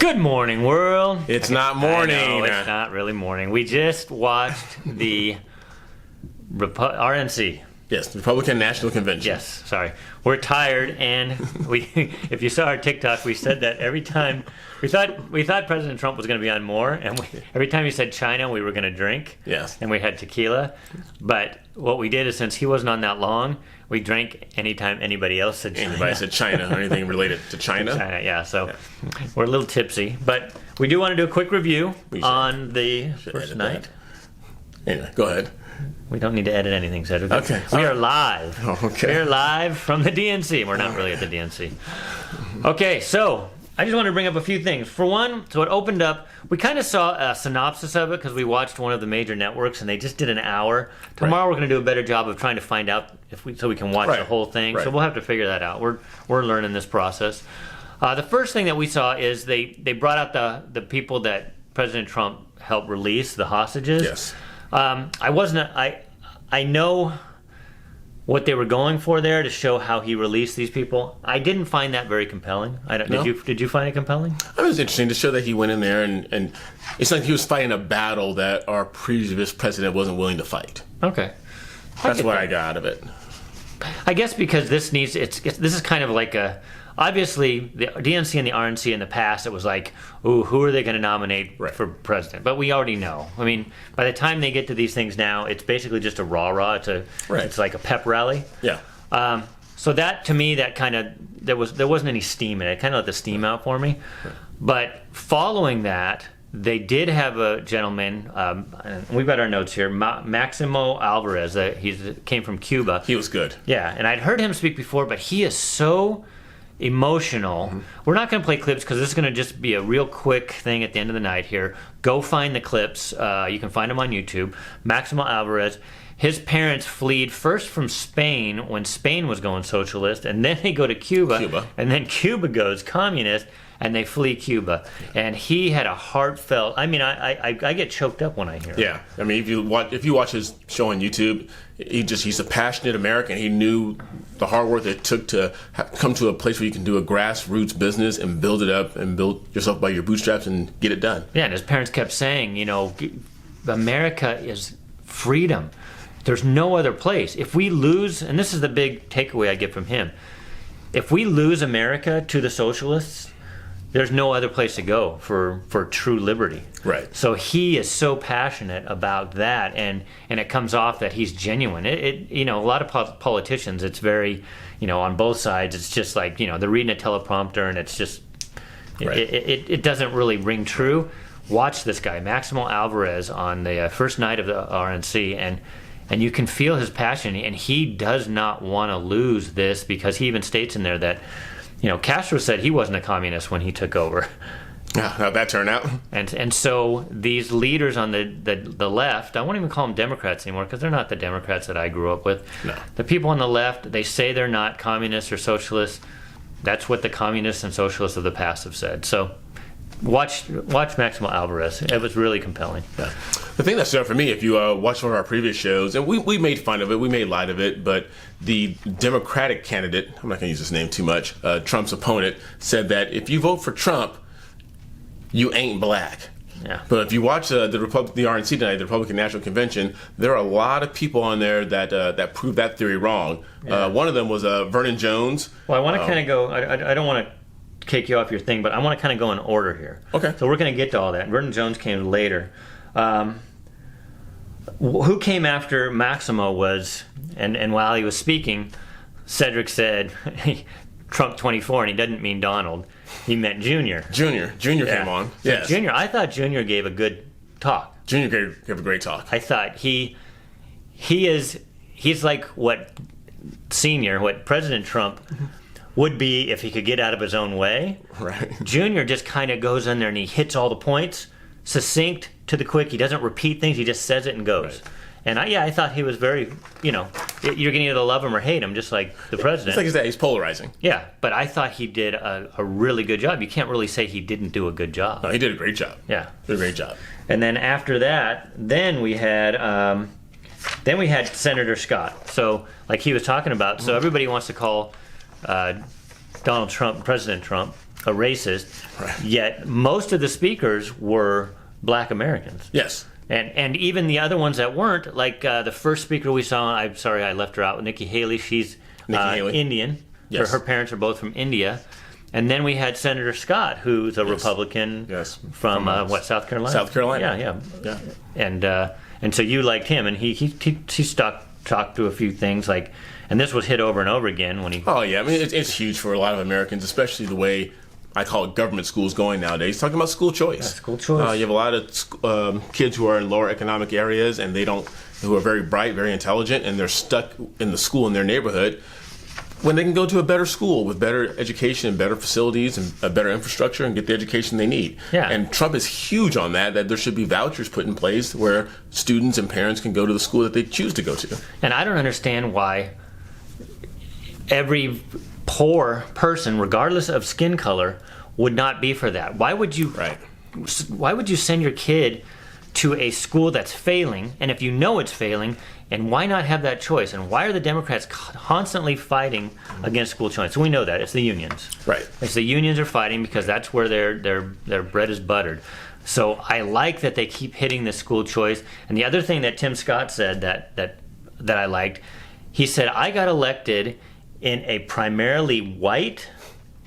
Good morning, world. It's not morning. I know, it's not really morning. We just watched the RNC. Yes, the Republican National Convention. Yes, sorry. We're tired, and if you saw our TikTok, we said that every time we thought President Trump was going to be on more, and every time he said China, we were going to drink. Yes. And we had tequila. But what we did is, since he wasn't on that long, we drank anytime anybody else said China. Anybody said China or anything related to China? China, yeah. So we're a little tipsy, but we do want to do a quick review on the first night. Anyway, go ahead. We don't need to edit anything, Cedric. Okay. We are live. Oh, okay. We are live from the DNC. We're not really at the DNC. Okay, so I just want to bring up a few things. For one, so it opened up, we kind of saw a synopsis of it because we watched one of the major networks and they just did an hour. Tomorrow we're going to do a better job of trying to find out so we can watch the whole thing. So we'll have to figure that out. We're learning this process. The first thing that we saw is they brought out the people that President Trump helped release, the hostages. Yes. I know what they were going for there to show how he released these people. I didn't find that very compelling. Did you find it compelling? It was interesting to show that he went in there and it's like he was fighting a battle that our previous president wasn't willing to fight. Okay. That's what I got out of it. I guess because this is kind of like obviously the DNC and the RNC in the past, it was like, ooh, who are they going to nominate for president? But we already know. I mean, by the time they get to these things now, it's basically just a rah-rah. It's like a pep rally. Yeah. So that, to me, that kind of, there wasn't any steam in it. It kind of let the steam out for me. Right. But following that, they did have a gentleman, we've got our notes here, Maximo Alvarez. He came from Cuba. He was good. Yeah, and I'd heard him speak before, but he is so emotional. Mm-hmm. We're not going to play clips because this is going to just be a real quick thing at the end of the night here. Go find the clips. You can find them on YouTube. Maximo Alvarez. His parents fled first from Spain when Spain was going socialist, and then they go to Cuba. And then Cuba goes communist, and they flee Cuba. And he had a heartfelt. I mean, I get choked up when I hear it. Yeah, I mean, if you watch his show on YouTube, he's a passionate American. He knew the hard work that it took to come to a place where you can do a grassroots business and build it up and build yourself by your bootstraps and get it done. Yeah, and his parents kept saying, America is freedom. There's no other place. If we lose, and this is the big takeaway I get from him, if we lose America to the socialists, there's no other place to go for true liberty. Right. So he is so passionate about that, and it comes off that he's genuine. A lot of politicians, it's very, on both sides, it's just like, they're reading a teleprompter, and it's just, it doesn't really ring true. Watch this guy, Maximo Alvarez, on the first night of the RNC, and you can feel his passion, and he does not want to lose this because he even states in there that, Castro said he wasn't a communist when he took over. Yeah, how'd that turn out? And so these leaders on the left, I won't even call them Democrats anymore because they're not the Democrats that I grew up with. No. The people on the left, they say they're not communists or socialists. That's what the communists and socialists of the past have said. So watch Maximo Alvarez. It was really compelling. Yeah. The thing that stood out for me, if you watch one of our previous shows, and we made fun of it, we made light of it, but the Democratic candidate, I'm not going to use his name too much, Trump's opponent, said that if you vote for Trump, you ain't black. Yeah. But if you watch the RNC tonight, the Republican National Convention, there are a lot of people on there that prove that theory wrong. Yeah. One of them was Vernon Jones. Well, I want to kind of go, I don't want to kick you off your thing, but I want to kind of go in order here. Okay. So we're going to get to all that. Vernon Jones came later. Who came after Maximo was, and while he was speaking, Cedric said, Trump 24, and he doesn't mean Donald. He meant Junior. Junior came on. So yes. Junior, I thought Junior gave a good talk. Junior gave a great talk. I thought he's like what President Trump would be if he could get out of his own way. Right. Junior just kind of goes in there and he hits all the points, succinct, to the quick. He doesn't repeat things. He just says it and goes. Right. And I thought he was very, you're going to either love him or hate him, just like the president. It's like he's polarizing. Yeah, but I thought he did a really good job. You can't really say he didn't do a good job. No, he did a great job. Yeah. He did a great job. And then after that, then we had Senator Scott. So, like he was talking about, so everybody wants to call Donald Trump President Trump. a racist, Right. yet most of the speakers were black Americans. Yes. And even the other ones that weren't, like the first speaker we saw, I'm sorry I left her out, Nikki Haley, she's Indian. Yes. Her parents are both from India. And then we had Senator Scott, who's a Republican from South Carolina? South Carolina. Yeah. And so you liked him, and he talked to a few things, like, and this was hit over and over again when he... Oh, yeah. I mean, it's huge for a lot of Americans, especially the way I call it government schools going nowadays. Talking about school choice. Yeah, school choice. You have a lot of kids who are in lower economic areas, and who are very bright, very intelligent, and they're stuck in the school in their neighborhood when they can go to a better school with better education and better facilities and a better infrastructure and get the education they need. Yeah. And Trump is huge on that there should be vouchers put in place where students and parents can go to the school that they choose to go to. And I don't understand why every poor person, regardless of skin color, would not be for that. Why would you send your kid to a school that's failing, and if you know it's failing, and why not have that choice? And why are the Democrats constantly fighting against school choice? So we know that it's the unions. Right. It's the unions are fighting because that's where their bread is buttered. So I like that they keep hitting the school choice. And the other thing that Tim Scott said that I liked, he said, I got elected in a primarily white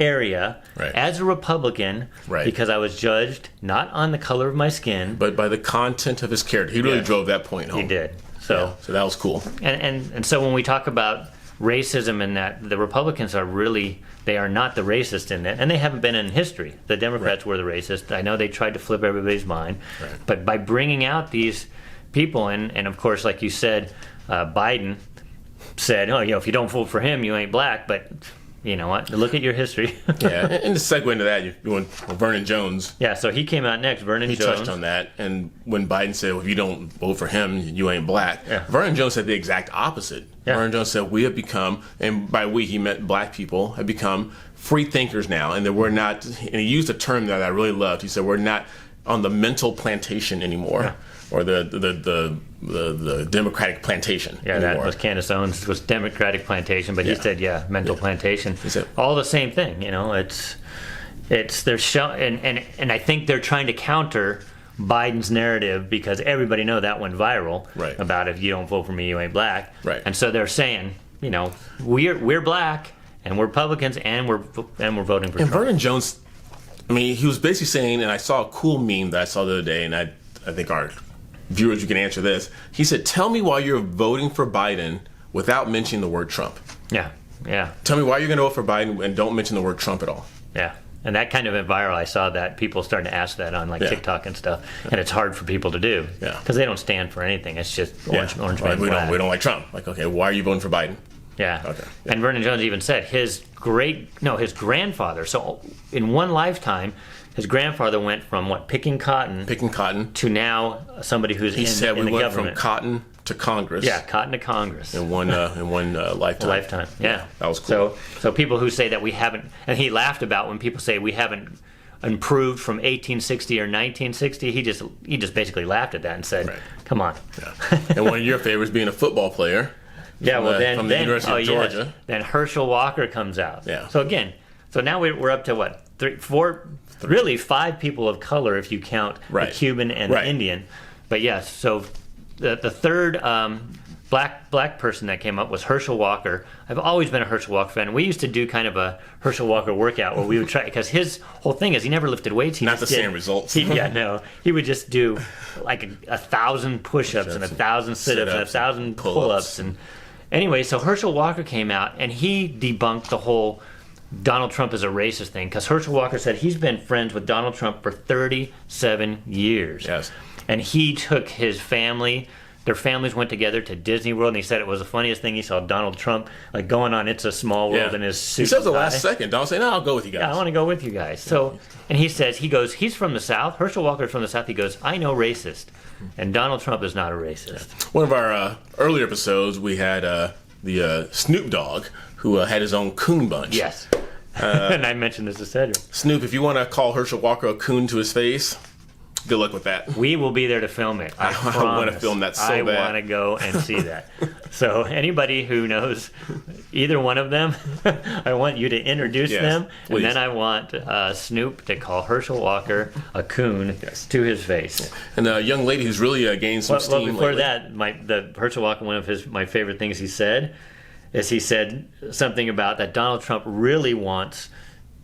area as a Republican because I was judged not on the color of my skin, but by the content of his character. He really drove that point home. He did. So that was cool. And so when we talk about racism and that, the Republicans are not the racist in it, and they haven't been in history. The Democrats were the racist. I know they tried to flip everybody's mind, but by bringing out these people, and of course, like you said, Biden said, if you don't vote for him, you ain't black, but you know what? Look at your history. Yeah, and to segue into that, you went Vernon Jones. Yeah, so he came out next, Vernon Jones. He touched on that, and when Biden said, if you don't vote for him, you ain't black, Vernon Jones said the exact opposite. Vernon Jones said, we have become, and by we he meant black people, have become free thinkers now, and that we're not, and he used a term that I really loved. He said, we're not on the mental plantation anymore, or the Democratic plantation anymore. That was Candace Owens was Democratic plantation, but he said, mental plantation. He said, all the same thing, it's they're and I think they're trying to counter Biden's narrative because everybody know that went viral about if you don't vote for me, you ain't black. And so they're saying, we're black and we're Republicans and we're voting for Trump. Vernon Jones, I mean, he was basically saying, and I saw a cool meme that I saw the other day, and I think our viewers, you can answer this. He said, tell me why you're voting for Biden without mentioning the word Trump. Yeah. Tell me why you're going to vote for Biden and don't mention the word Trump at all. Yeah. And that kind of went viral. I saw that people starting to ask that on TikTok and stuff, and it's hard for people to do because they don't stand for anything. It's just orange man black. We don't like Trump. Like, okay, why are you voting for Biden? Yeah. Okay. Yeah. And Vernon Jones even said his grandfather. So in one lifetime, his grandfather went from picking cotton to now somebody who's in the government. He said we went from cotton to Congress. Yeah, cotton to Congress in one lifetime. Yeah, that was cool. So people who say that we haven't, and he laughed about when people say we haven't improved from 1860 or 1960. He just basically laughed at that and said, "Come on." Yeah. And one of your favorites being a football player. Yeah, from the University of Georgia. Yes. Then Herschel Walker comes out. Yeah. So now we're up to what? 4, really 5 people of color if you count the Cuban and the Indian. But yes, so the third black person that came up was Herschel Walker. I've always been a Herschel Walker fan. We used to do kind of a Herschel Walker workout where we would try, because his whole thing is he never lifted weights. Not the same results. He would just do like 1,000 push-ups and 1,000 sit-ups and 1,000 pull-ups. And anyway, so Herschel Walker came out and he debunked the whole Donald Trump is a racist thing, because Herschel Walker said he's been friends with Donald Trump for 37 years. Yes. And he took his family, their families went together to Disney World, and he said it was the funniest thing. He saw Donald Trump going on It's a Small World in his suit. He says the last second. Donald say, "No, I'll go with you guys." Yeah, I want to go with you guys. So, and he says, he's from the South. Herschel Walker's from the South. He goes, "I know racist, and Donald Trump is not a racist." Yeah. One of our earlier episodes, we had the Snoop Dogg, who had his own coon bunch. Yes. And I mentioned this to Cedric. Snoop, if you want to call Herschel Walker a coon to his face, Good luck with that. We will be there to film it. I want to film that so I bad. want to go and see that. So anybody who knows either one of them, I want you to introduce them, please. and then I want Snoop to call Herschel Walker a coon to his face. And a young lady who's really gained some steam Before lately. that, the Herschel Walker, one of my favorite things he said something about that Donald Trump really wants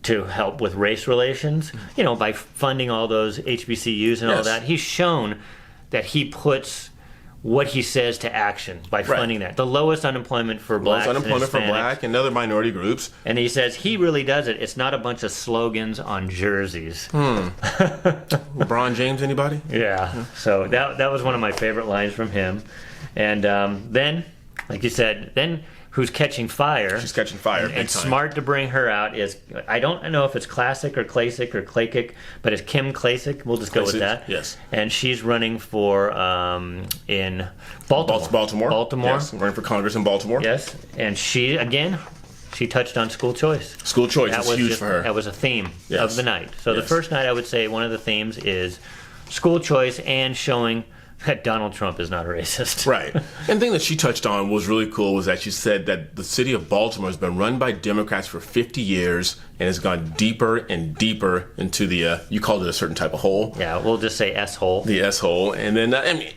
to help with race relations, by funding all those HBCUs and all that. He's shown that he puts what he says to action by funding that. The lowest unemployment for blacks and Hispanics. And other minority groups. And he says he really does it. It's not a bunch of slogans on jerseys. LeBron James, anybody? Yeah. So that was one of my favorite lines from him. And then, like you said, who's catching fire. She's catching fire. And smart to bring her out is, I don't know if it's Classic or Klasic or Klasic, but it's Kim Klasic. We'll just go with that. Yes. And she's running for in Baltimore. Baltimore. Yes, running for Congress in Baltimore. Yes. And she touched on school choice. School choice is huge for her. That was a theme of the night. So the first night, I would say one of the themes is school choice and showing that Donald Trump is not a racist. Right. And the thing that she touched on was really cool was that she said that the city of Baltimore has been run by Democrats for 50 years and has gone deeper and deeper into the, you called it a certain type of hole. Yeah, we'll just say S-hole. The S-hole. And then, I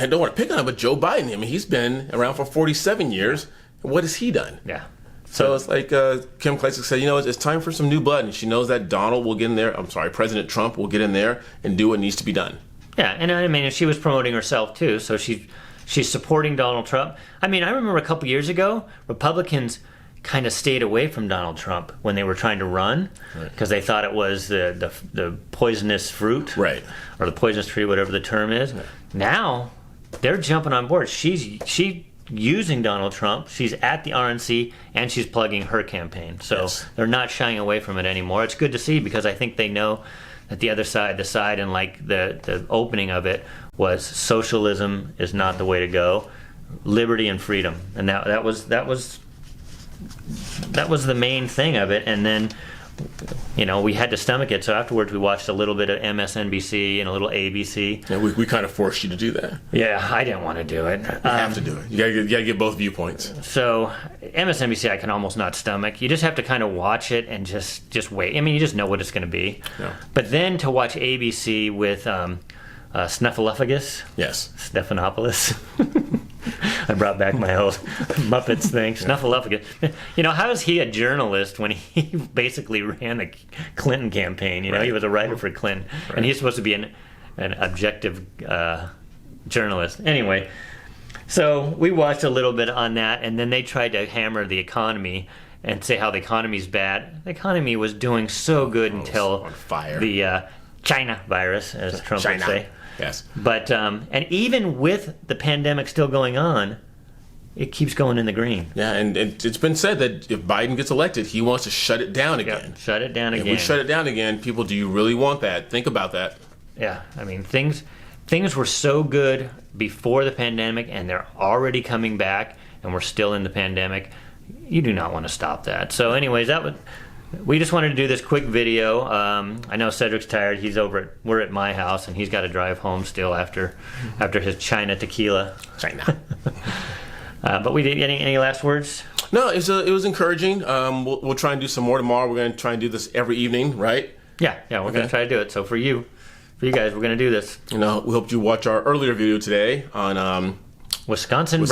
don't want to pick on him, but Joe Biden, he's been around for 47 years. What has he done? Yeah. So it's like Kim Klasic said, it's time for some new blood. And she knows that President Trump will get in there and do what needs to be done. Yeah, and I mean, she was promoting herself too, so she's supporting Donald Trump. I mean, I remember a couple years ago, Republicans kind of stayed away from Donald Trump when they were trying to run because they thought it was the poisonous fruit, right, or the poisonous tree, whatever the term is. Right. Now they're jumping on board. She's using Donald Trump. She's at the RNC and she's plugging her campaign. So they're not shying away from it anymore. It's good to see because I think they know that the other side, and like the opening of it was socialism is not the way to go, liberty and freedom, and that was the main thing of it. And then we had to stomach it. So afterwards, we watched a little bit of MSNBC and a little ABC. Yeah, we kind of forced you to do that. Yeah, I didn't want to do it. You have to do it. You gotta get both viewpoints. So MSNBC, I can almost not stomach. You just have to kind of watch it and just wait. I mean, you just know what it's going to be. Yeah. But then to watch ABC with Snuffleupagus. Yes. Stephanopoulos. I brought back my old Muppets thing. Snuffleupagus. How is he a journalist when he basically ran the Clinton campaign? He was a writer for Clinton, and he's supposed to be an objective journalist. Anyway, so we watched a little bit on that, and then they tried to hammer the economy and say how the economy's bad. The economy was doing so good until on fire. The China virus, as Trump would say. Yes. But and even with the pandemic still going on, it keeps going in the green. Yeah, and it's been said that if Biden gets elected, he wants to shut it down again. Yep, shut it down again. If we shut it down again, people, do you really want that? Think about that. Yeah, I mean, things were so good before the pandemic, and they're already coming back, and we're still in the pandemic. You do not want to stop that. So anyways, we just wanted to do this quick video. I know Cedric's tired. We're at my house, and he's got to drive home still after his China tequila. China. But we didn't get any last words? No, it was encouraging. We'll try and do some more tomorrow. We're going to try and do this every evening, right? Yeah, we're going to try to do it. So for you guys, we're going to do this. We hope you watch our earlier video today on Wisconsin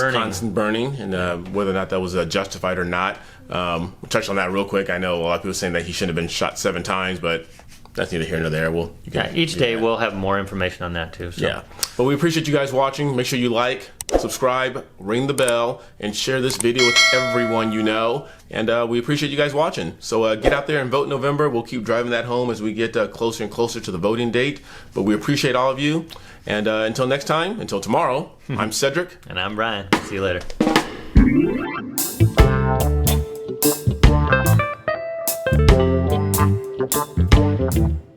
burning, and whether or not that was justified or not. We'll touch on that real quick. I know a lot of people saying that he shouldn't have been shot 7 times, but that's neither here nor there. Each day we'll have more information on that too. So. Yeah, but we appreciate you guys watching. Make sure you like, subscribe, ring the bell, and share this video with everyone you know. And we appreciate you guys watching. So get out there and vote in November. We'll keep driving that home as we get closer and closer to the voting date. But we appreciate all of you. And until next time, until tomorrow, I'm Cedric. And I'm Brian. See you later. Thank you.